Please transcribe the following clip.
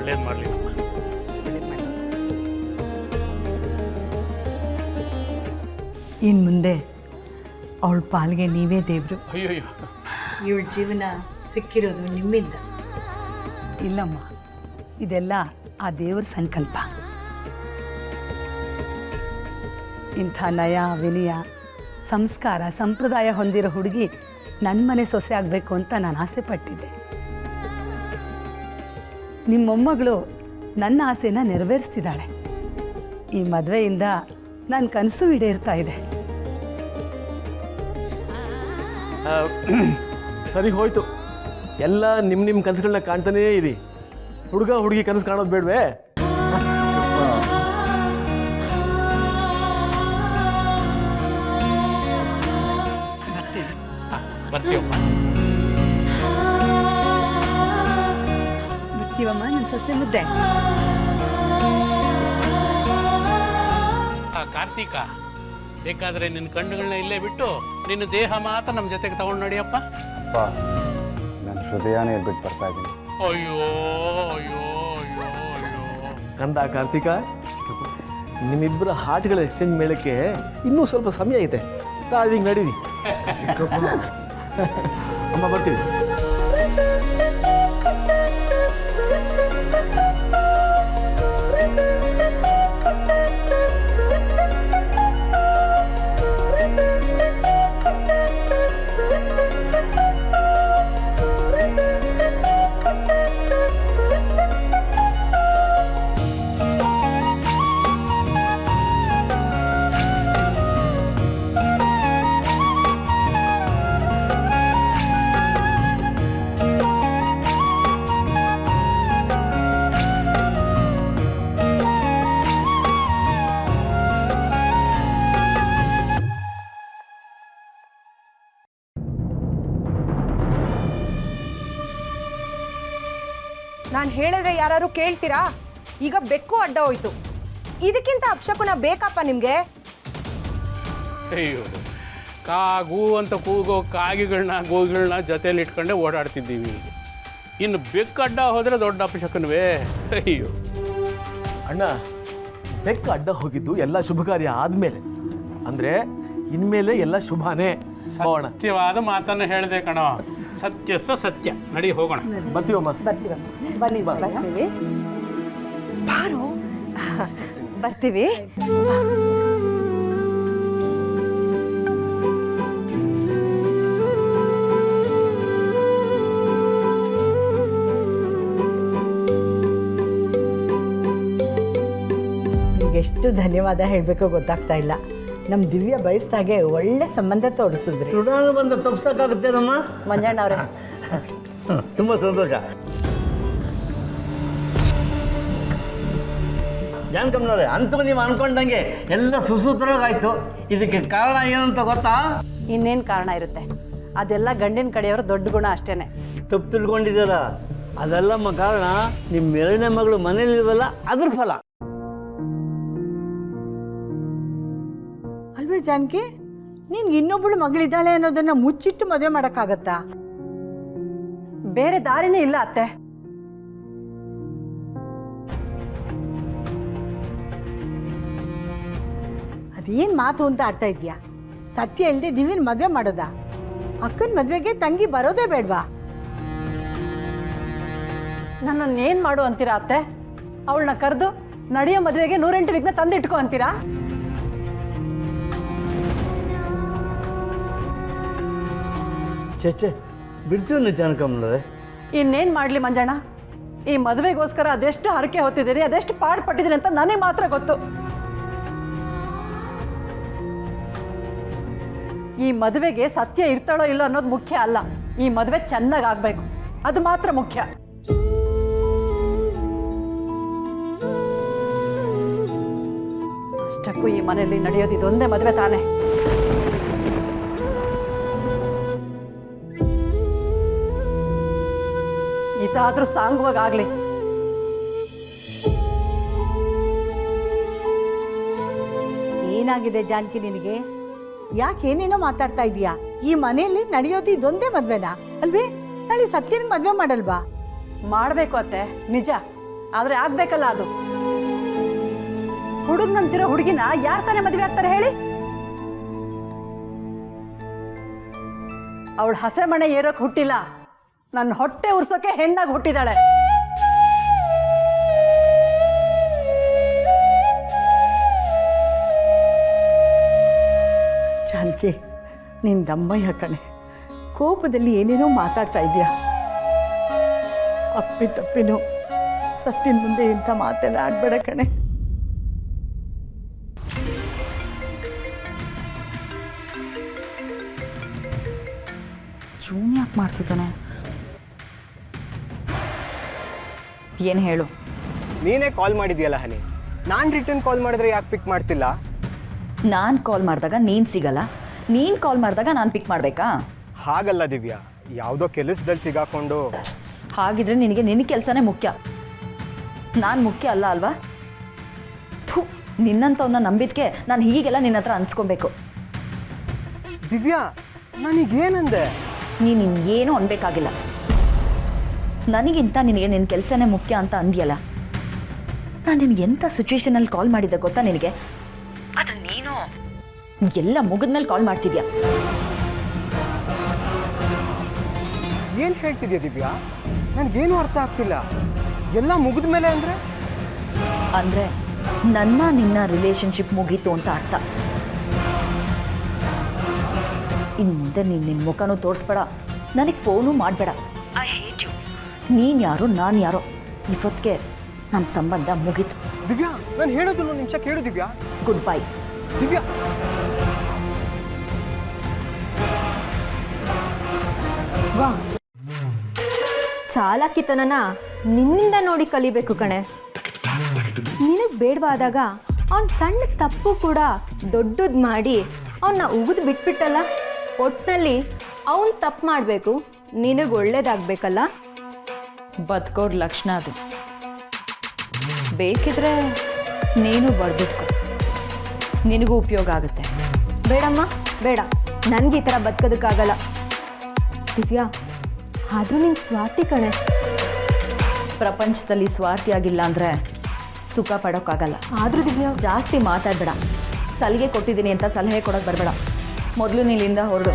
ಒಳ್ಳೇದು ಮಾಡಲಿ. ಇನ್ನು ಮುಂದೆ ಅವಳ ಪಾಲ್ಗೆ ನೀವೇ ದೇವರು. ಅಯ್ಯಯ್ಯೋ, ಇವಳ ಜೀವನ ಸಿಕ್ಕಿರೋದು ನಿಮ್ಮಿಂದ. ಇಲ್ಲಮ್ಮ, ಇದೆಲ್ಲ ಆ ದೇವ್ರ ಸಂಕಲ್ಪ. ಇಂಥ ನಯ ವಿನಯ ಸಂಸ್ಕಾರ ಸಂಪ್ರದಾಯ ಹೊಂದಿರೋ ಹುಡುಗಿ ನನ್ನ ಮನೆ ಸೊಸೆ ಆಗಬೇಕು ಅಂತ ನಾನು ಆಸೆ ಪಟ್ಟಿದ್ದೆ. ನಿಮ್ಮ ಮೊಮ್ಮಗಳು ನನ್ನ ಆಸೆನ ನೆರವೇರಿಸ್ತಿದ್ದಾಳೆ. ಈ ಮದುವೆಯಿಂದ ನನ್ನ ಕನಸು ಈಡೇರ್ತಾ ಇದೆ. ಸರಿ ಹೋಯ್ತು, ಎಲ್ಲ ನಿಮ್ಮ ಕನಸುಗಳನ್ನ ಕಾಣ್ತಾನೇ ಇರಿ. ಹುಡುಗ ಹುಡುಗಿ ಕನಸು ಕಾಣೋದು ಬೇಡವೇ? ಬರ್ತೀವಮ್ಮ ನನ್ನ ಸೊಸೆ ಮುದ್ದೆ. ಕಾರ್ತೀಕ, ಬೇಕಾದ್ರೆ ನಿನ್ನ ಕಣ್ಣುಗಳನ್ನ ಇಲ್ಲೇ ಬಿಟ್ಟು ನಿನ್ನ ದೇಹ ಮಾತ್ರ ನಮ್ಮ ಜೊತೆಗೆ ತಗೊಂಡು ನಡಿಯಪ್ಪ. ಅಪ್ಪ, ನನ್ನ ಹೃದಯನೇ ಬಿಟ್ಟು ಬರ್ತಾ ಇದ್ದೀನಿ. ಅಯ್ಯೋ ಅಯ್ಯೋ ಅಯ್ಯೋ ಅಯ್ಯೋ. ಕಂದ ಕಾರ್ತಿಕ, ನಿಮ್ಮಿಬ್ಬರ ಹಾರ್ಟ್ಗಳ ಎಕ್ಸ್ಚೇಂಜ್ ಮೇಳಕ್ಕೆ ಇನ್ನೂ ಸ್ವಲ್ಪ ಸಮಯ ಐತೆ. ತಾವಿಂಗ್ ನಡೀರಿ. ಅಮ್ಮ ಬರ್ತೀವಿ. ನಾನು ಹೇಳಿದ್ರೆ ಯಾರು ಕೇಳ್ತೀರಾ? ಈಗ ಬೆಕ್ಕು ಅಡ್ಡ ಹೋಯ್ತು. ಇದಕ್ಕಿಂತ ಅಪಶಕುನ ಬೇಕಪ್ಪ ನಿಮಗೆ? ಅಯ್ಯೋ, ಕಾಗು ಅಂತ ಕೂಗೋ ಕಾಗಿಗಳನ್ನ ಗೋಗಿಗಳನ್ನ ಜೊತೆಯಲ್ಲಿ ಇಟ್ಕೊಂಡೆ ಓಡಾಡ್ತಿದ್ದೀವಿ. ಇನ್ನು ಬೆಕ್ಕು ಅಡ್ಡ ಹೋದರೆ ದೊಡ್ಡ ಅಪಶಕನವೇ? ಅಯ್ಯೋ ಅಣ್ಣ, ಬೆಕ್ಕ ಅಡ್ಡ ಹೋಗಿದ್ದು ಎಲ್ಲ ಶುಭ ಕಾರ್ಯ ಆದಮೇಲೆ, ಅಂದರೆ ಇನ್ಮೇಲೆ ಎಲ್ಲ ಶುಭಾನೇ. ಹೋಗೋಣ. ಸತ್ಯವಾದ ಮಾತನ್ನು ಹೇಳಿದೆ ಕಣೋ. ಸತ್ಯಸ್ಥ ಸತ್ಯ. ನಡಿ ಹೋಗೋಣ. ಬರ್ತೀವಮ್ಮ. ಬನ್ನಿ ಬರ್ತೀವಿ. ಬಾರು, ಬರ್ತೀವಿ. ನಿಮಗೆಷ್ಟು ಧನ್ಯವಾದ ಹೇಳಬೇಕೋ ಗೊತ್ತಾಗ್ತಾ ಇಲ್ಲ. ನಮ್ಮ ದಿವ್ಯ ಬಯಸ್ದಾಗೆ ಒಳ್ಳೆ ಸಂಬಂಧ ತೋರಿಸಿದ್ರಿ. ಋಣಾನು ಬಂದ ತಪ್ಸಕ್ಕಾಗುತ್ತೇನಮ್ಮ? ಮಂಜಣ್ಣ ಅವರೇ, ತುಂಬ ಸಂತೋಷ. ಜಾನ್ಕಮ್ಮನವ್ರೆ, ಅಂತೂ ನೀವು ಅನ್ಕೊಂಡಂಗೆ ಎಲ್ಲ ಸುಸೂತ್ರವಾಗಾಯ್ತು. ಇದಕ್ಕೆ ಕಾರಣ ಏನಂತ ಗೊತ್ತಾ? ಇನ್ನೇನು ಕಾರಣ ಇರುತ್ತೆ? ಅದೆಲ್ಲ ಗಂಡಿನ ಕಡೆಯವರು ದೊಡ್ಡ ಗುಣ ಅಷ್ಟೇನೆ. ತಪ್ಪು ತಿಳ್ಕೊಂಡಿದ್ದೀರ? ಅದೆಲ್ಲಮ್ಮ ಕಾರಣ ನಿಮ್ಮ ಎರಡನೇ ಮಗಳು ಮನೇಲಿಲ್ವಲ್ಲ, ಅದ್ರ ಫಲ. ಅಲ್ವೇ ಜಾನಕಿ, ನಿನ್ಗೆ ಇನ್ನೊಬ್ಬಳು ಮಗಳಿದ್ದಾಳೆ ಅನ್ನೋದನ್ನ ಮುಚ್ಚಿಟ್ಟು ಮದುವೆ ಮಾಡೋಕ್ಕಾಗತ್ತಾ? ಬೇರೆ ದಾರಿನೇ ಇಲ್ಲ ಅತ್ತೆ. ಅದೇನು ಮಾತು ಅಂತ ಆಡ್ತಾ ಇದೆಯಾ? ಸತ್ಯ ಇಲ್ಲದೆ ದಿವ್ಯನ ಮದುವೆ ಮಾಡೋದಾ? ಅಕ್ಕನ ಮದುವೆಗೆ ತಂಗಿ ಬರೋದೇ ಬೇಡವಾ? ನನ್ನನ್ನೇನು ಮಾಡು ಅಂತೀರಾ ಅತ್ತೆ? ಅವಳನ್ನ ಕರೆದು ನಡೆಯೋ ಮದುವೆಗೆ 108 ವಿಘ್ನ ತಂದಿಟ್ಕೊ ಅಂತೀರಾ? ಚೇಚೆ, ಬಿಡ್ತೀವಿ ಜಾನಕಮ್ಮನವ್ರೆ. ಇನ್ನೇನು ಮಾಡಲಿ ಮಂಜಣ್ಣ, ಈ ಮದುವೆಗೋಸ್ಕರ ಅದೆಷ್ಟು ಹರಕೆ ಹೊತ್ತಿದ್ದೀರಿ, ಅದೆಷ್ಟು ಪಾಡು ಪಟ್ಟಿದ್ದೀರಿ ಅಂತ ನನಗೆ ಮಾತ್ರ ಗೊತ್ತು. ಈ ಮದುವೆಗೆ ಸತ್ಯ ಇರ್ತಾಳೋ ಇಲ್ಲೋ ಅನ್ನೋದು ಮುಖ್ಯ ಅಲ್ಲ. ಈ ಮದುವೆ ಚೆನ್ನಾಗಿ ಆಗಬೇಕು, ಅದು ಮಾತ್ರ ಮುಖ್ಯ. ಅಷ್ಟಕ್ಕೂ ಈ ಮನೆಯಲ್ಲಿ ನಡೆಯೋದು ಇದೊಂದೇ ಮದುವೆ ತಾನೆ. ಇದಾದ್ರೂ ಸಾಂಗವಾಗಲಿ. ಏನಾಗಿದೆ ಜಾನಕಿ ನಿನಗೆ? ಯಾಕೇನೇನೋ ಮಾತಾಡ್ತಾ ಇದೀಯಾ? ಈ ಮನೆಯಲ್ಲಿ ನಡೆಯೋದು ಇದೊಂದೇ ಮದ್ವೆನಾ ಅಲ್ವೇ? ನಾಳೆ ಸತ್ಯನ ಮದ್ವೆ ಮಾಡಲ್ವಾ? ಮಾಡಬೇಕು ಅತ್ತೆ, ನಿಜ. ಆದರೆ ಆಗ್ಬೇಕಲ್ಲ ಅದು. ಹುಡುಗನಂತಿರೋ ಹುಡುಗಿನ ಯಾರು ತಾನೇ ಮದುವೆ ಆಗ್ತಾರೆ ಹೇಳಿ? ಅವಳು ಹಸೆ ಮಣೆ ಏರೋಕೆ ಹುಟ್ಟಿಲ್ಲ, ನನ್ನ ಹೊಟ್ಟೆ ಉರ್ಸೋಕೆ ಹೆಣ್ಣಾಗಿ ಹುಟ್ಟಿದಾಳೆ. ಜಾನಕಿ, ನಿನ್ ದಮ್ಮಯ್ಯ ಕಣೆ, ಕೋಪದಲ್ಲಿ ಏನೇನೋ ಮಾತಾಡ್ತಾ ಇದೆಯಾ. ಅಪ್ಪಿ ತಪ್ಪಿನೂ ಸತ್ತಿನ ಮುಂದೆ ಇಂಥ ಮಾತೆಲ್ಲ ಆಡ್ಬೇಡ ಕಣೆ. ಜೂನ್ ಯಾಕೆ ಮಾಡ್ತಿದ್ದಾನೆ? ಏನು ಹೇಳು? ನೀನೇ ಕಾಲ್ ಮಾಡಿದ್ಯಲ್ಲ ಹನಿ, ನಾನು ರಿಟರ್ನ್ ಕಾಲ್ ಮಾಡಿದ್ರೆ ಯಾಕೆ ಪಿಕ್ ಮಾಡ್ತಿಲ್ಲ? ನಾನು ಕಾಲ್ ಮಾಡಿದಾಗ ನೀನು ಸಿಗಲ್ಲ, ನೀನು ಕಾಲ್ ಮಾಡಿದಾಗ ನಾನು ಪಿಕ್ ಮಾಡಬೇಕಾ? ಹಾಗಲ್ಲ ದಿವ್ಯಾ, ಯಾವುದೋ ಕೆಲಸದಲ್ಲಿ ಸಿಗಾಕೊಂಡು. ಹಾಗಿದ್ರೆ ನಿನಗೆ ನಿನ್ನ ಕೆಲಸನೇ ಮುಖ್ಯ, ನಾನು ಮುಖ್ಯ ಅಲ್ಲ ಅಲ್ವಾ? ಥೂ, ನಿನ್ನಂಥವನ್ನ ನಂಬಿದ್ಕೆ ನಾನು ಹೀಗೆಲ್ಲ ನಿನ್ನ ಹತ್ರ ಅನ್ಸ್ಕೊಬೇಕು. ದಿವ್ಯಾ, ನನಗೇನಂದೆ? ನೀನು ಏನೂ ಅನ್ಬೇಕಾಗಿಲ್ಲ. ನನಗಿಂತ ನಿನಗೆ ನಿನ್ನ ಕೆಲಸನೇ ಮುಖ್ಯ ಅಂತ ಅಂದ್ಯಲ್ಲ. ನಾನು ನಿನಗೆ ಎಂಥ ಸಿಚುವೇಶನಲ್ಲಿ ಕಾಲ್ ಮಾಡಿದ್ದೆ ಗೊತ್ತಾ ನಿನಗೆ? ಆದರೆ ನೀನು ಎಲ್ಲ ಮುಗಿದ್ಮೇಲೆ ಕಾಲ್ ಮಾಡ್ತಿದ್ಯಾ. ಏನು ಹೇಳ್ತಿದ್ಯಾ ದಿವ್ಯಾ? ನನಗೇನು ಅರ್ಥ ಆಗ್ತಿಲ್ಲ. ಎಲ್ಲ ಮುಗಿದ ಮೇಲೆ ಅಂದರೆ? ಅಂದರೆ ನನ್ನ ನಿನ್ನ ರಿಲೇಶನ್ಶಿಪ್ ಮುಗೀತು ಅಂತ ಅರ್ಥ. ಇನ್ನು ಮುಂದೆ ನೀನು ನಿನ್ನ ಮುಖನೂ ತೋರಿಸ್ಬೇಡ, ನನಗೆ ಫೋನು ಮಾಡಬೇಡ. I hate you. ನೀನು ಯಾರೋ ನಾನು ಯಾರೋ, ಇವತ್ತಿಗೆ ನಮ್ಮ ಸಂಬಂಧ ಮುಗೀತು. ದಿವ್ಯಾ, ನಾನು ಹೇಳೋದನ್ನು ನಿಮಿಷ ಕೇಳು ದಿವ್ಯಾ. Good bye. ದಿವ್ಯಾ, ವಾ, ಚಾಲಾಕಿತನನ ನಿನ್ನಿಂದ ನೋಡಿ ಕಲಿಬೇಕು ಕಣೆ. ನಿನಗೆ ಬೇಡವಾದಾಗ ಅವನ ಸಣ್ಣ ತಪ್ಪು ಕೂಡ ದೊಡ್ಡದು ಮಾಡಿ ಅವನ್ನ ಉಗಿದು ಬಿಟ್ಬಿಟ್ಟಲ್ಲ. ಒಟ್ಟಿನಲ್ಲಿ ಅವನು ತಪ್ಪು ಮಾಡಬೇಕು, ನಿನಗೆ ಒಳ್ಳೇದಾಗಬೇಕಲ್ಲ. ಬದುಕೋರ್ ಲಕ್ಷಣ ಅದು. ಬೇಕಿದ್ರೆ ನೀನು ಬಡ್ದಿಟ್ಕೊ, ನಿನಗೂ ಉಪಯೋಗ ಆಗುತ್ತೆ. ಬೇಡಮ್ಮ, ಬೇಡ, ನನಗೆ ಈ ಥರ ಬದುಕೋದಕ್ಕಾಗಲ್ಲ. ದಿವ್ಯಾ, ಆದರೂ ನಿಂಗೆ ಸ್ವಾರ್ಥಿ ಕಣೆ. ಪ್ರಪಂಚದಲ್ಲಿ ಸ್ವಾರ್ಥಿಯಾಗಿಲ್ಲ ಅಂದರೆ ಸುಖ ಪಡೋಕ್ಕಾಗಲ್ಲ. ಆದರೂ ದಿವ್ಯಾ, ಜಾಸ್ತಿ ಮಾತಾಡಬೇಡ. ಸಲಿಗೆ ಕೊಟ್ಟಿದ್ದೀನಿ ಅಂತ ಸಲಹೆ ಕೊಡೋಕೆ ಬರಬೇಡ. ಮೊದಲು ನೀಲಿಂದ ಹೊರಡು.